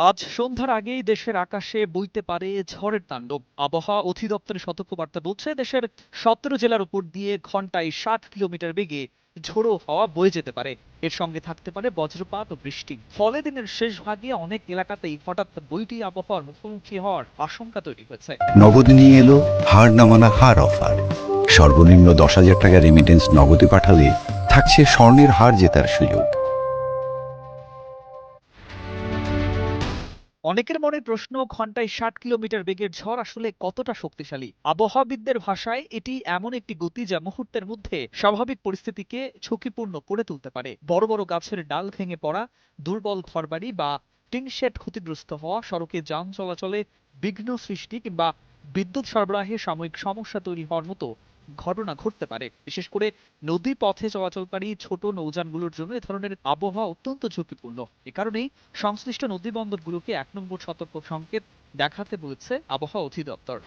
আজ সন্ধ্যার আগেই দেশের আকাশে বইতে পারে ঝড়ের তাণ্ডব। আবহাওয়া অধিদপ্তরের সতর্কবার্তা বলছে, দেশের 17 জেলার উপর দিয়ে ঘন্টায় 60 কিলোমিটার বেগে ঝোড়ো হাওয়া বয়ে যেতে পারে। এর সঙ্গে থাকতে পারে বজ্রপাত ও বৃষ্টি। ফলে দিনের শেষ ভাগে অনেক এলাকাতেই হঠাৎ বইটি আবহাওয়ার মুখোমুখি হওয়ার আশঙ্কা তৈরি হয়েছে। নগদে নিয়ে এলো হার নামানা হার অফার। সর্বনিম্ন 10,000 টাকা রেমিটেন্স নগদে পাঠালে থাকছে স্বর্ণের হার জেতার সুযোগ। অনেকের মনে প্রশ্ন, ঘন্টায় 60 কিলোমিটার বেগের ঝড় আসলে কতটা শক্তিশালী? আবহাওয়াবিদদের ভাষায় এটি এমন একটি গতি যা মুহূর্তের মধ্যে স্বাভাবিক পরিস্থিতিকে ঝুঁকিপূর্ণ করে তুলতে পারে। বড় বড় গাছের ডাল ভেঙে পড়া, দুর্বল ঘরবাড়ি বা টিনশেড ক্ষতিগ্রস্ত হওয়া, সড়কে যান চলাচলে বিঘ্ন সৃষ্টি কিংবা বিদ্যুৎ সরবরাহে সাময়িক সমস্যা তৈরি হওয়ার মতো ঘটনা ঘটতে পারে। বিশেষ করে নদী পথে চলাচলকারী ছোট নৌযানগুলোর জন্য এ ধরনের আবহাওয়া অত্যন্ত ঝুঁকিপূর্ণ। এ কারণেই সংশ্লিষ্ট নদী বন্দরগুলোকে 1 নম্বর সতর্ক সংকেত দেখাতে বলেছে আবহাওয়া অধিদপ্তর।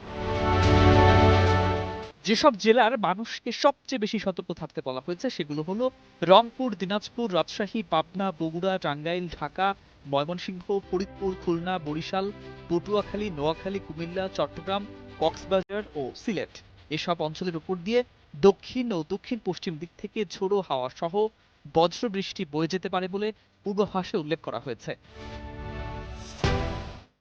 যেসব জেলার মানুষকে সবচেয়ে বেশি সতর্ক থাকতে বলা হয়েছে সেগুলো হলো রংপুর, দিনাজপুর, রাজশাহী, পাবনা, বগুড়া, টাঙ্গাইল, ঢাকা, ময়মনসিংহ, ফরিদপুর, খুলনা, বরিশাল, পটুয়াখালী, নোয়াখালী, কুমিল্লা, চট্টগ্রাম, কক্সবাজার ও সিলেট। এসব অঞ্চলের উপর দিয়ে দক্ষিণ ও দক্ষিণ পশ্চিম দিক থেকে ঝোড়ো হাওয়া সহ বজ্র বৃষ্টি বয়ে যেতে পারে বলে পূর্বাভাসে উল্লেখ করা হয়েছে।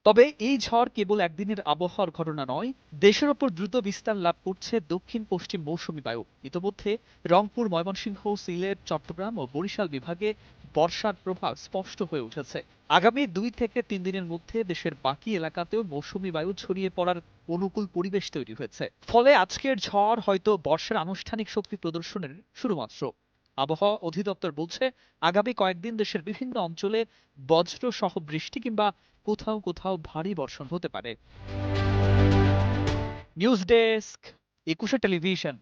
তবে এই ঝড় কেবল একদিনের আবহাওয়ার ঘটনা নয়, দেশের ওপর দ্রুত বিস্তার লাভ করছে দক্ষিণ পশ্চিম মৌসুমী বায়ু। ইতোমধ্যে রংপুর, ময়মনসিংহ, সিলেট, চট্টগ্রাম ও বরিশাল বিভাগে বর্ষার প্রভাব স্পষ্ট হয়ে উঠেছে। আগামী 2 থেকে 3 দিনের মধ্যে দেশের বাকি এলাকাতেও মৌসুমী বায়ু ছড়িয়ে পড়ার অনুকূল পরিবেশ তৈরি হয়েছে। ফলে আজকের ঝড় হয়তো বর্ষার আনুষ্ঠানিক শক্তি প্রদর্শনের শুরু মাত্র। আবহাওয়া অধিদপ্তর বলছে, আগামী কয়েকদিন দেশের বিভিন্ন অঞ্চলে বজ্র সহ বৃষ্টি কিংবা কোথাও কোথাও ভারী বর্ষণ হতে পারে। News desk, 21 television.